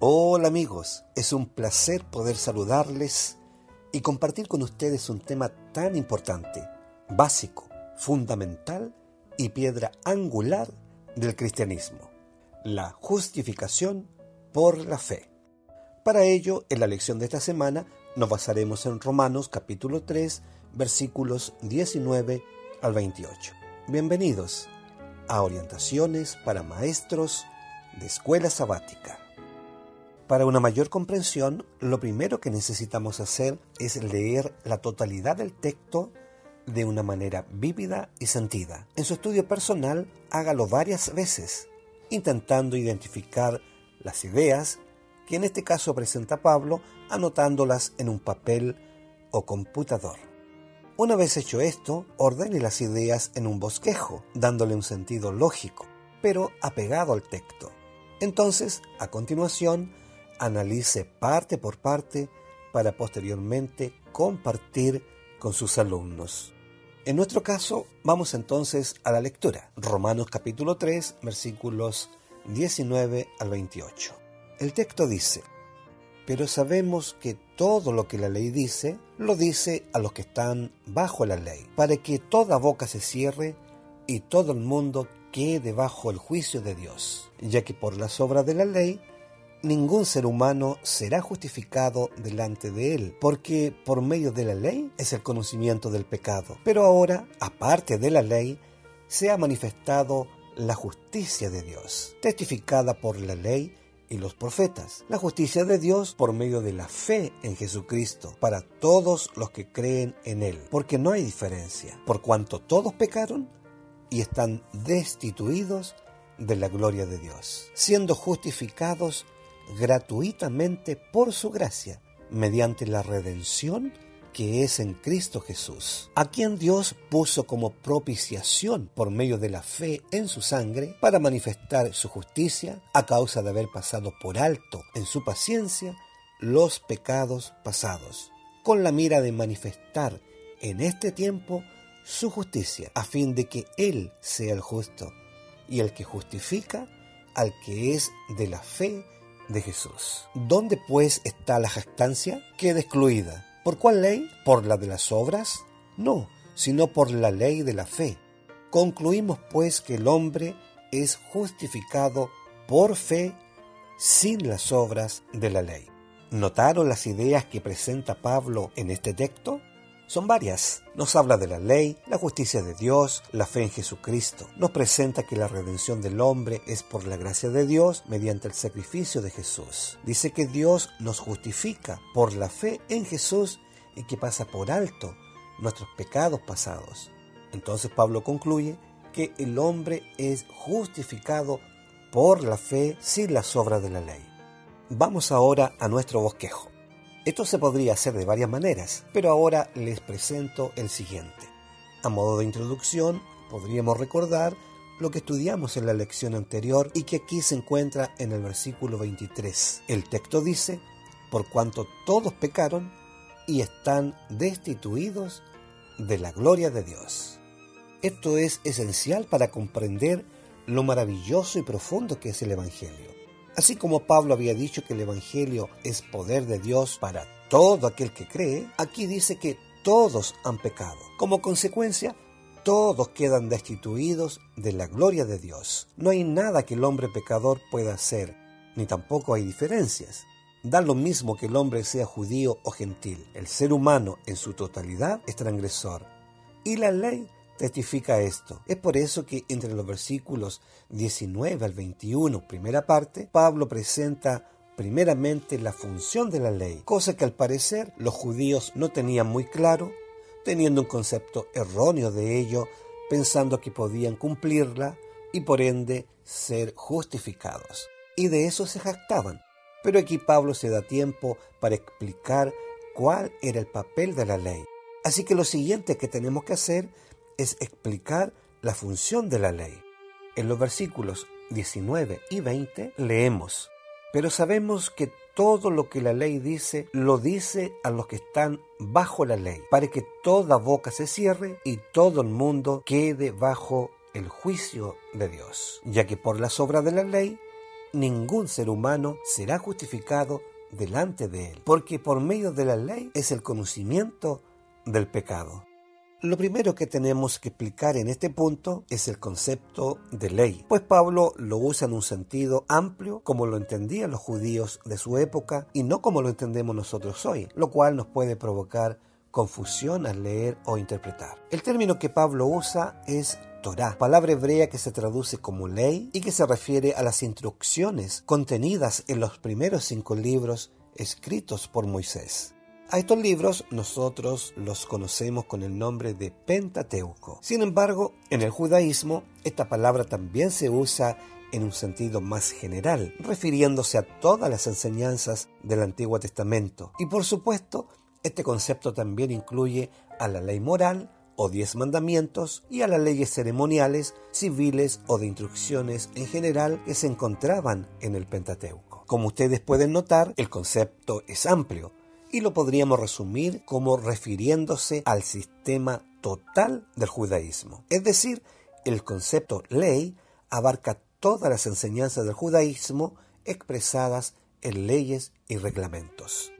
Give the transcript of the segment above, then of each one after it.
Hola amigos, es un placer poder saludarles y compartir con ustedes un tema tan importante, básico, fundamental y piedra angular del cristianismo, la justificación por la fe. Para ello, en la lección de esta semana nos basaremos en Romanos capítulo 3, versículos 19 al 28. Bienvenidos a Orientaciones para Maestros de Escuela Sabática. Para una mayor comprensión, lo primero que necesitamos hacer es leer la totalidad del texto de una manera vívida y sentida. En su estudio personal, hágalo varias veces, intentando identificar las ideas que en este caso presenta Pablo, anotándolas en un papel o computador. Una vez hecho esto, ordene las ideas en un bosquejo, dándole un sentido lógico, pero apegado al texto. Entonces, a continuación, analice parte por parte para posteriormente compartir con sus alumnos. En nuestro caso, vamos entonces a la lectura. Romanos capítulo 3, versículos 19 al 28. El texto dice: pero sabemos que todo lo que la ley dice, lo dice a los que están bajo la ley, para que toda boca se cierre y todo el mundo quede bajo el juicio de Dios, ya que por las obras de la ley ningún ser humano será justificado delante de él, porque por medio de la ley es el conocimiento del pecado. Pero ahora, aparte de la ley, se ha manifestado la justicia de Dios, testificada por la ley y los profetas. La justicia de Dios por medio de la fe en Jesucristo, para todos los que creen en Él, porque no hay diferencia, por cuanto todos pecaron y están destituidos de la gloria de Dios, siendo justificados gratuitamente por su gracia, mediante la redención que es en Cristo Jesús, a quien Dios puso como propiciación por medio de la fe en su sangre, para manifestar su justicia a causa de haber pasado por alto en su paciencia los pecados pasados, con la mira de manifestar en este tiempo su justicia, a fin de que Él sea el justo y el que justifica al que es de la fe de Jesús. ¿Dónde pues está la jactancia? Queda excluida. ¿Por cuál ley? ¿Por la de las obras? No, sino por la ley de la fe. Concluimos pues que el hombre es justificado por fe sin las obras de la ley. ¿Notaron las ideas que presenta Pablo en este texto? Son varias. Nos habla de la ley, la justicia de Dios, la fe en Jesucristo. Nos presenta que la redención del hombre es por la gracia de Dios mediante el sacrificio de Jesús. Dice que Dios nos justifica por la fe en Jesús y que pasa por alto nuestros pecados pasados. Entonces Pablo concluye que el hombre es justificado por la fe sin las obras de la ley. Vamos ahora a nuestro bosquejo. Esto se podría hacer de varias maneras, pero ahora les presento el siguiente. A modo de introducción, podríamos recordar lo que estudiamos en la lección anterior y que aquí se encuentra en el versículo 23. El texto dice: por cuanto todos pecaron y están destituidos de la gloria de Dios. Esto es esencial para comprender lo maravilloso y profundo que es el Evangelio. Así como Pablo había dicho que el Evangelio es poder de Dios para todo aquel que cree, aquí dice que todos han pecado. Como consecuencia, todos quedan destituidos de la gloria de Dios. No hay nada que el hombre pecador pueda hacer, ni tampoco hay diferencias. Da lo mismo que el hombre sea judío o gentil. El ser humano en su totalidad es transgresor. Y la ley testifica esto. Es por eso que entre los versículos 19 al 21, primera parte, Pablo presenta primeramente la función de la ley, cosa que al parecer los judíos no tenían muy claro, teniendo un concepto erróneo de ello, pensando que podían cumplirla y por ende ser justificados. Y de eso se jactaban. Pero aquí Pablo se da tiempo para explicar cuál era el papel de la ley. Así que lo siguiente que tenemos que hacer es explicar la función de la ley. En los versículos 19 y 20 leemos: pero sabemos que todo lo que la ley dice, lo dice a los que están bajo la ley, para que toda boca se cierre y todo el mundo quede bajo el juicio de Dios, ya que por las obras de la ley ningún ser humano será justificado delante de él, porque por medio de la ley es el conocimiento del pecado. Lo primero que tenemos que explicar en este punto es el concepto de ley, pues Pablo lo usa en un sentido amplio como lo entendían los judíos de su época y no como lo entendemos nosotros hoy, lo cual nos puede provocar confusión al leer o interpretar. El término que Pablo usa es Torá, palabra hebrea que se traduce como ley y que se refiere a las instrucciones contenidas en los primeros 5 libros escritos por Moisés. A estos libros nosotros los conocemos con el nombre de Pentateuco. Sin embargo, en el judaísmo, esta palabra también se usa en un sentido más general, refiriéndose a todas las enseñanzas del Antiguo Testamento. Y por supuesto, este concepto también incluye a la ley moral o 10 mandamientos y a las leyes ceremoniales, civiles o de instrucciones en general que se encontraban en el Pentateuco. Como ustedes pueden notar, el concepto es amplio y lo podríamos resumir como refiriéndose al sistema total del judaísmo. Es decir, el concepto ley abarca todas las enseñanzas del judaísmo expresadas en leyes y reglamentos.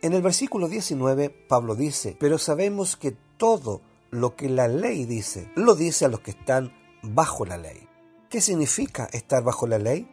En el versículo 19, Pablo dice: pero sabemos que todo lo que la ley dice, lo dice a los que están bajo la ley. ¿Qué significa estar bajo la ley?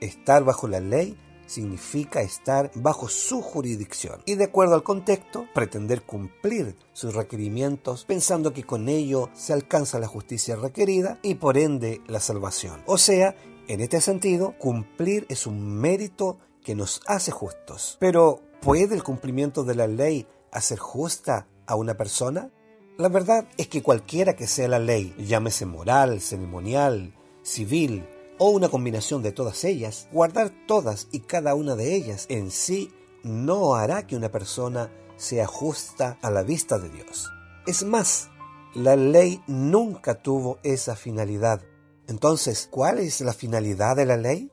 Estar bajo la ley significa estar bajo su jurisdicción y, de acuerdo al contexto, pretender cumplir sus requerimientos pensando que con ello se alcanza la justicia requerida y por ende la salvación. O sea, en este sentido, cumplir es un mérito que nos hace justos. Pero, ¿puede el cumplimiento de la ley hacer justa a una persona? La verdad es que cualquiera que sea la ley, llámese moral, ceremonial, civil o una combinación de todas ellas, guardar todas y cada una de ellas en sí no hará que una persona sea justa a la vista de Dios. Es más, la ley nunca tuvo esa finalidad. Entonces, ¿cuál es la finalidad de la ley?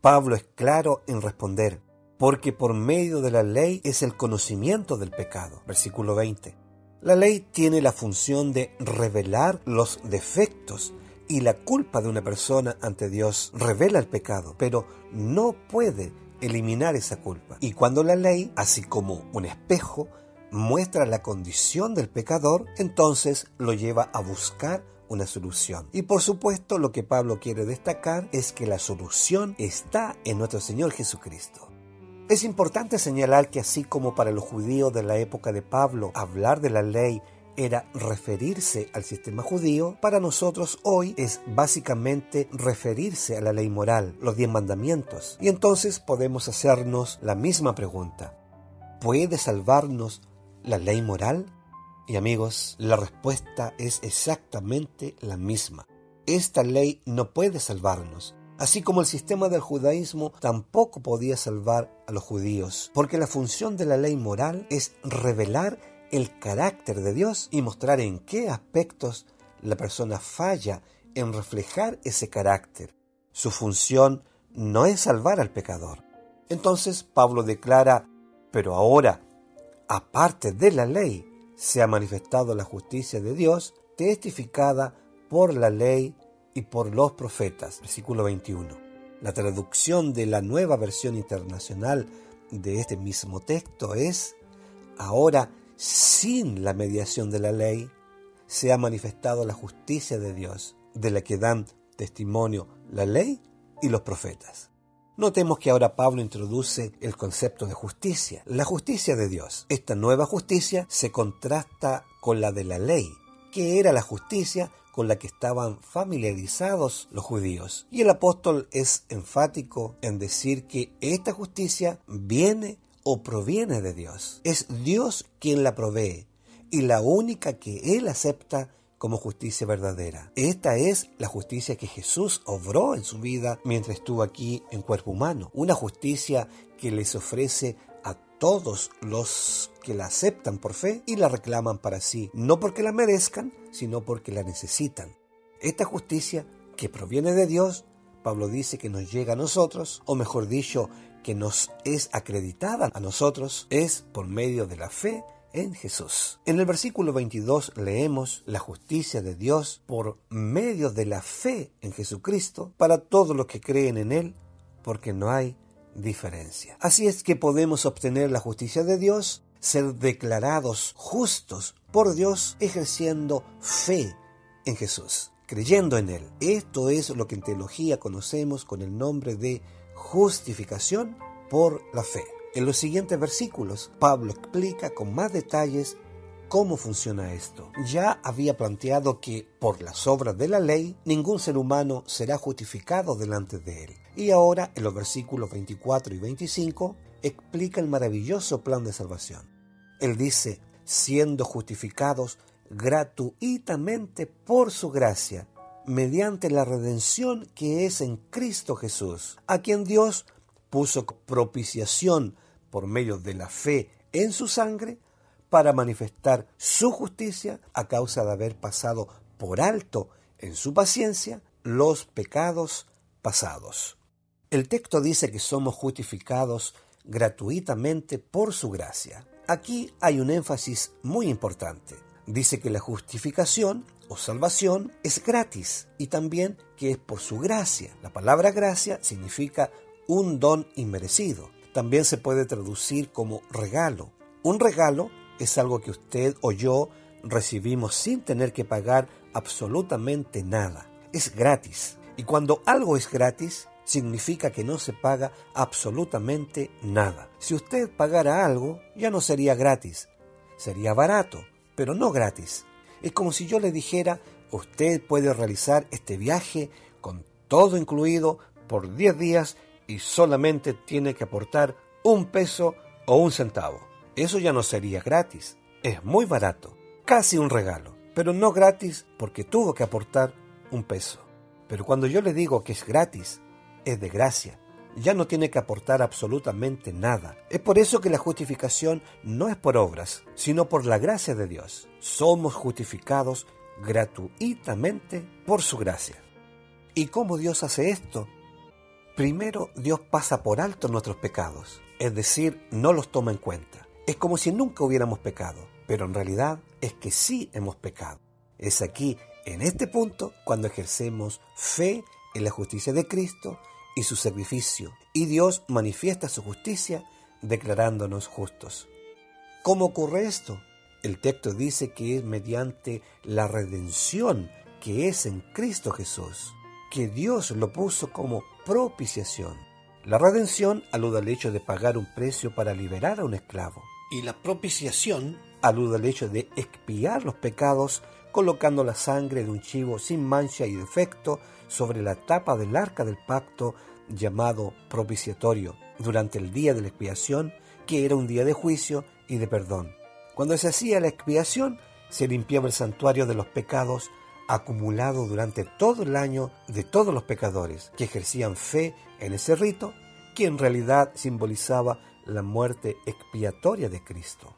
Pablo es claro en responder: porque por medio de la ley es el conocimiento del pecado. Versículo 20. La ley tiene la función de revelar los defectos y la culpa de una persona ante Dios. Revela el pecado, pero no puede eliminar esa culpa. Y cuando la ley, así como un espejo, muestra la condición del pecador, entonces lo lleva a buscar una solución. Y por supuesto, lo que Pablo quiere destacar es que la solución está en nuestro Señor Jesucristo. Es importante señalar que así como para los judíos de la época de Pablo hablar de la ley era referirse al sistema judío, para nosotros hoy es básicamente referirse a la ley moral, los 10 mandamientos. Y entonces podemos hacernos la misma pregunta: ¿puede salvarnos la ley moral? Y amigos, la respuesta es exactamente la misma. Esta ley no puede salvarnos, así como el sistema del judaísmo tampoco podía salvar a los judíos, porque la función de la ley moral es revelar el carácter de Dios y mostrar en qué aspectos la persona falla en reflejar ese carácter. Su función no es salvar al pecador. Entonces Pablo declara: pero ahora, aparte de la ley, se ha manifestado la justicia de Dios, testificada por la ley y por los profetas. Versículo 21. La traducción de la Nueva Versión Internacional de este mismo texto es: ahora, sin la mediación de la ley, se ha manifestado la justicia de Dios, de la que dan testimonio la ley y los profetas. Notemos que ahora Pablo introduce el concepto de justicia, la justicia de Dios. Esta nueva justicia se contrasta con la de la ley, que era la justicia con la que estaban familiarizados los judíos. Y el apóstol es enfático en decir que esta justicia viene o proviene de Dios. Es Dios quien la provee y la única que Él acepta como justicia verdadera. Esta es la justicia que Jesús obró en su vida mientras estuvo aquí en cuerpo humano. Una justicia que les ofrece a todos los que la aceptan por fe y la reclaman para sí, no porque la merezcan, sino porque la necesitan. Esta justicia que proviene de Dios, Pablo dice que nos llega a nosotros, o mejor dicho, que nos es acreditada a nosotros, es por medio de la fe en Jesús. En el versículo 22 leemos: la justicia de Dios por medio de la fe en Jesucristo para todos los que creen en Él, porque no hay diferencia. Así es que podemos obtener la justicia de Dios, ser declarados justos por Dios, ejerciendo fe en Jesús, creyendo en Él. Esto es lo que en teología conocemos con el nombre de justificación por la fe. En los siguientes versículos, Pablo explica con más detalles cómo funciona esto. Ya había planteado que por las obras de la ley, ningún ser humano será justificado delante de él. Y ahora, en los versículos 24 y 25, explica el maravilloso plan de salvación. Él dice, siendo justificados gratuitamente por su gracia, mediante la redención que es en Cristo Jesús, a quien Dios puso propiciación por medio de la fe en su sangre, para manifestar su justicia a causa de haber pasado por alto en su paciencia los pecados pasados. El texto dice que somos justificados gratuitamente por su gracia. Aquí hay un énfasis muy importante. Dice que la justificación o salvación es gratis y también que es por su gracia. La palabra gracia significa un don inmerecido. También se puede traducir como regalo. Un regalo es algo que usted o yo recibimos sin tener que pagar absolutamente nada. Es gratis. Y cuando algo es gratis, significa que no se paga absolutamente nada. Si usted pagara algo, ya no sería gratis. Sería barato, pero no gratis. Es como si yo le dijera, usted puede realizar este viaje con todo incluido por 10 días y solamente tiene que aportar $1 o 1 centavo. Eso ya no sería gratis, es muy barato, casi un regalo, pero no gratis porque tuvo que aportar $1. Pero cuando yo le digo que es gratis, es de gracia, ya no tiene que aportar absolutamente nada. Es por eso que la justificación no es por obras, sino por la gracia de Dios. Somos justificados gratuitamente por su gracia. ¿Y cómo Dios hace esto? Primero, Dios pasa por alto nuestros pecados, es decir, no los toma en cuenta. Es como si nunca hubiéramos pecado, pero en realidad es que sí hemos pecado. Es aquí, en este punto, cuando ejercemos fe en la justicia de Cristo y su sacrificio, y Dios manifiesta su justicia declarándonos justos. ¿Cómo ocurre esto? El texto dice que es mediante la redención que es en Cristo Jesús, que Dios lo puso como propiciación. La redención alude al hecho de pagar un precio para liberar a un esclavo. Y la propiciación alude al hecho de expiar los pecados colocando la sangre de un chivo sin mancha y defecto sobre la tapa del arca del pacto llamado propiciatorio durante el día de la expiación, que era un día de juicio y de perdón. Cuando se hacía la expiación, se limpiaba el santuario de los pecados acumulados durante todo el año de todos los pecadores que ejercían fe en ese rito, que en realidad simbolizaba la muerte expiatoria de Cristo.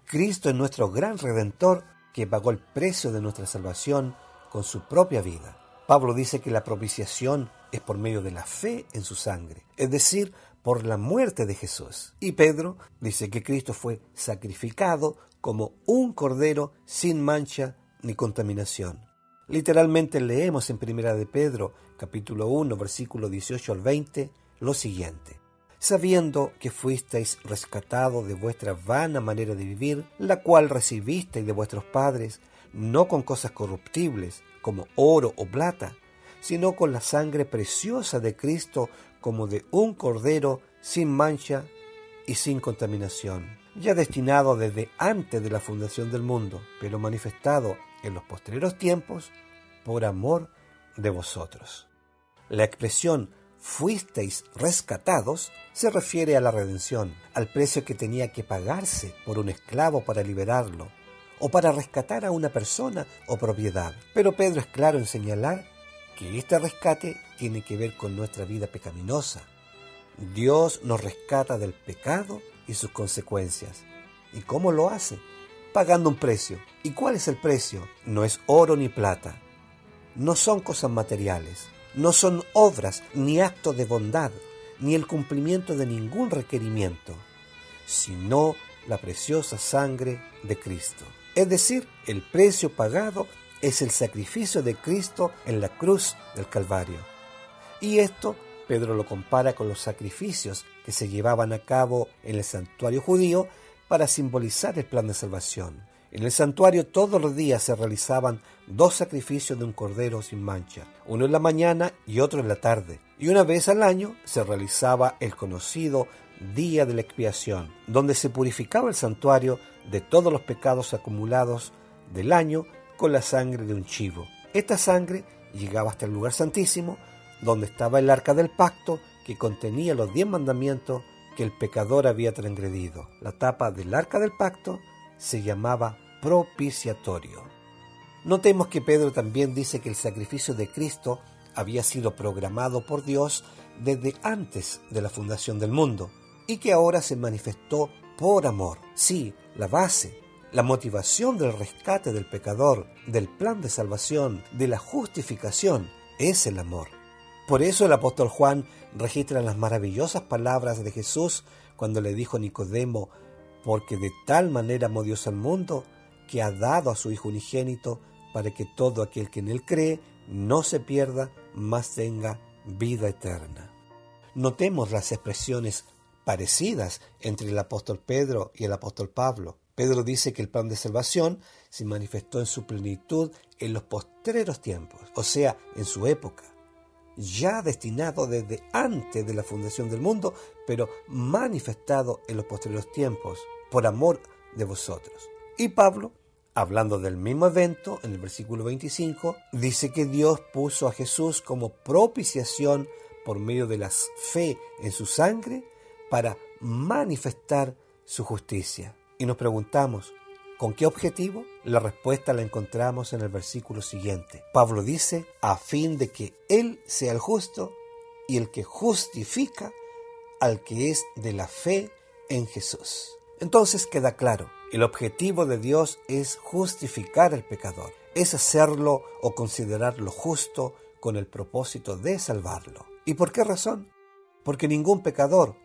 Cristo es nuestro gran Redentor que pagó el precio de nuestra salvación con su propia vida. Pablo dice que la propiciación es por medio de la fe en su sangre, es decir, por la muerte de Jesús. Y Pedro dice que Cristo fue sacrificado como un cordero sin mancha ni contaminación. Literalmente leemos en 1 de Pedro, capítulo 1, versículo 18 al 20, lo siguiente. Sabiendo que fuisteis rescatados de vuestra vana manera de vivir, la cual recibisteis de vuestros padres, no con cosas corruptibles, como oro o plata, sino con la sangre preciosa de Cristo, como de un cordero sin mancha y sin contaminación, ya destinado desde antes de la fundación del mundo, pero manifestado en los postreros tiempos por amor de vosotros. La expresión fuisteis rescatados se refiere a la redención, al precio que tenía que pagarse por un esclavo para liberarlo, o para rescatar a una persona o propiedad. Pero Pedro es claro en señalar que este rescate tiene que ver con nuestra vida pecaminosa. Dios nos rescata del pecado y sus consecuencias. ¿Y cómo lo hace? Pagando un precio. ¿Y cuál es el precio? No es oro ni plata. No son cosas materiales. No son obras ni actos de bondad, ni el cumplimiento de ningún requerimiento, sino la preciosa sangre de Cristo. Es decir, el precio pagado es el sacrificio de Cristo en la cruz del Calvario. Y esto Pedro lo compara con los sacrificios que se llevaban a cabo en el santuario judío para simbolizar el plan de salvación. En el santuario todos los días se realizaban 2 sacrificios de un cordero sin mancha, uno en la mañana y otro en la tarde, y una vez al año se realizaba el conocido Día de la Expiación, donde se purificaba el santuario de todos los pecados acumulados del año con la sangre de un chivo. Esta sangre llegaba hasta el lugar santísimo, donde estaba el arca del pacto que contenía los 10 mandamientos que el pecador había transgredido. La tapa del arca del pacto se llamaba propiciatorio. Notemos que Pedro también dice que el sacrificio de Cristo había sido programado por Dios desde antes de la fundación del mundo y que ahora se manifestó por amor. Sí, la base, la motivación del rescate del pecador, del plan de salvación, de la justificación, es el amor. Por eso el apóstol Juan registra las maravillosas palabras de Jesús cuando le dijo a Nicodemo: porque de tal manera amó Dios al mundo, que ha dado a su Hijo unigénito, para que todo aquel que en él cree no se pierda, mas tenga vida eterna. Notemos las expresiones parecidas entre el apóstol Pedro y el apóstol Pablo. Pedro dice que el plan de salvación se manifestó en su plenitud en los postreros tiempos, o sea, en su época, ya destinado desde antes de la fundación del mundo, pero manifestado en los postreros tiempos, por amor de vosotros. Y Pablo, hablando del mismo evento, en el versículo 25, dice que Dios puso a Jesús como propiciación por medio de la fe en su sangre para manifestar su justicia. Y nos preguntamos, ¿con qué objetivo? La respuesta la encontramos en el versículo siguiente. Pablo dice, a fin de que Él sea el justo y el que justifica al que es de la fe en Jesús. Entonces queda claro, el objetivo de Dios es justificar al pecador, es hacerlo o considerarlo justo con el propósito de salvarlo. ¿Y por qué razón? Porque ningún pecador,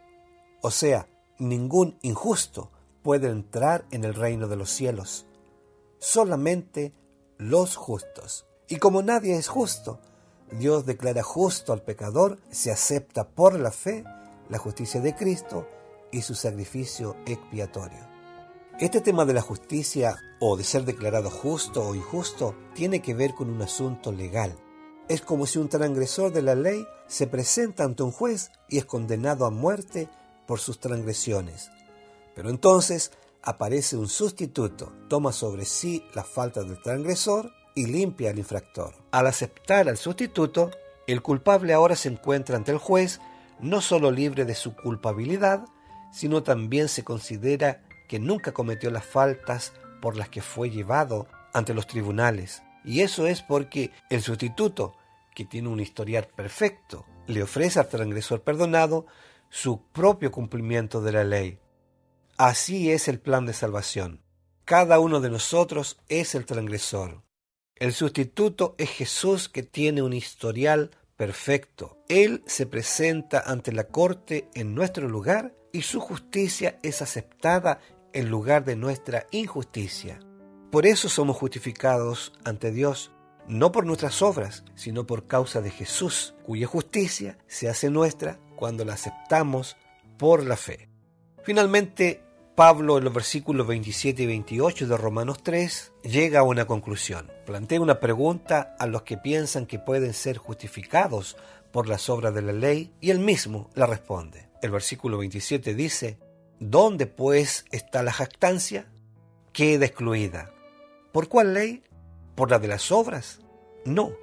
o sea, ningún injusto, puede entrar en el reino de los cielos. Solamente los justos. Y como nadie es justo, Dios declara justo al pecador, se acepta por la fe la justicia de Cristo y su sacrificio expiatorio. Este tema de la justicia o de ser declarado justo o injusto tiene que ver con un asunto legal. Es como si un transgresor de la ley se presenta ante un juez y es condenado a muerte por sus transgresiones. Pero entonces aparece un sustituto, toma sobre sí la falta del transgresor y limpia al infractor. Al aceptar al sustituto, el culpable ahora se encuentra ante el juez no solo libre de su culpabilidad, sino también se considera que nunca cometió las faltas por las que fue llevado ante los tribunales. Y eso es porque el sustituto, que tiene un historial perfecto, le ofrece al transgresor perdonado su propio cumplimiento de la ley. Así es el plan de salvación. Cada uno de nosotros es el transgresor. El sustituto es Jesús, que tiene un historial perfecto. Él se presenta ante la corte en nuestro lugar y su justicia es aceptada en lugar de nuestra injusticia. Por eso somos justificados ante Dios, no por nuestras obras, sino por causa de Jesús, cuya justicia se hace nuestra cuando la aceptamos por la fe. Finalmente, Pablo, en los versículos 27 y 28 de Romanos 3, llega a una conclusión. Plantea una pregunta a los que piensan que pueden ser justificados por las obras de la ley, y él mismo la responde. El versículo 27 dice, ¿dónde pues está la jactancia? Queda excluida. ¿Por cuál ley? ¿Por la de las obras? No,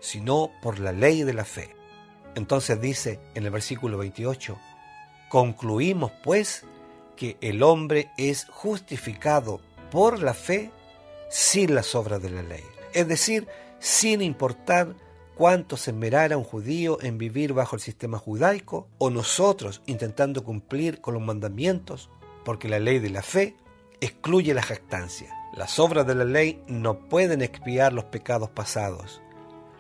sino por la ley de la fe. Entonces dice en el versículo 28, concluimos pues que el hombre es justificado por la fe sin las obras de la ley. Es decir, sin importar cuánto se esmerara un judío en vivir bajo el sistema judaico o nosotros intentando cumplir con los mandamientos, porque la ley de la fe excluye la jactancia. Las obras de la ley no pueden expiar los pecados pasados.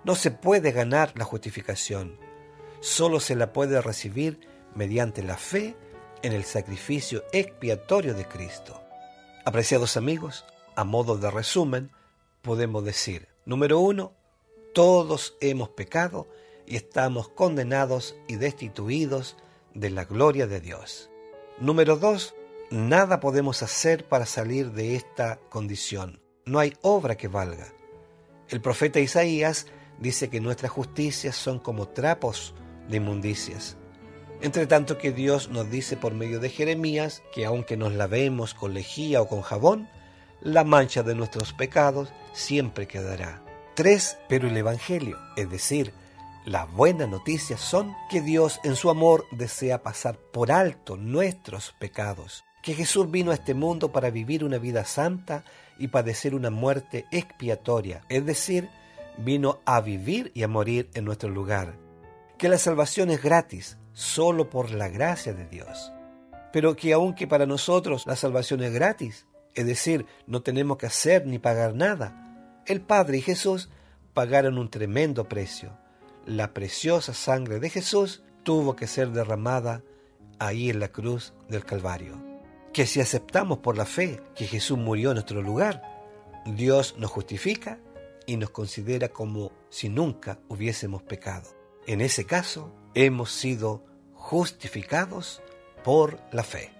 No se puede ganar la justificación. Solo se la puede recibir mediante la fe en el sacrificio expiatorio de Cristo. Apreciados amigos, a modo de resumen, podemos decir, número 1, todos hemos pecado y estamos condenados y destituidos de la gloria de Dios. Número 2. Nada podemos hacer para salir de esta condición. No hay obra que valga. El profeta Isaías dice que nuestras justicias son como trapos de inmundicias. Entre tanto que Dios nos dice por medio de Jeremías que aunque nos lavemos con lejía o con jabón, la mancha de nuestros pecados siempre quedará. 3. Pero el Evangelio, es decir, las buenas noticias son que Dios en su amor desea pasar por alto nuestros pecados, que Jesús vino a este mundo para vivir una vida santa y padecer una muerte expiatoria, es decir, vino a vivir y a morir en nuestro lugar, que la salvación es gratis, solo por la gracia de Dios, pero que aunque para nosotros la salvación es gratis, es decir, no tenemos que hacer ni pagar nada, el Padre y Jesús pagaron un tremendo precio. La preciosa sangre de Jesús tuvo que ser derramada ahí en la cruz del Calvario. Que si aceptamos por la fe que Jesús murió en nuestro lugar, Dios nos justifica y nos considera como si nunca hubiésemos pecado. En ese caso, hemos sido justificados por la fe.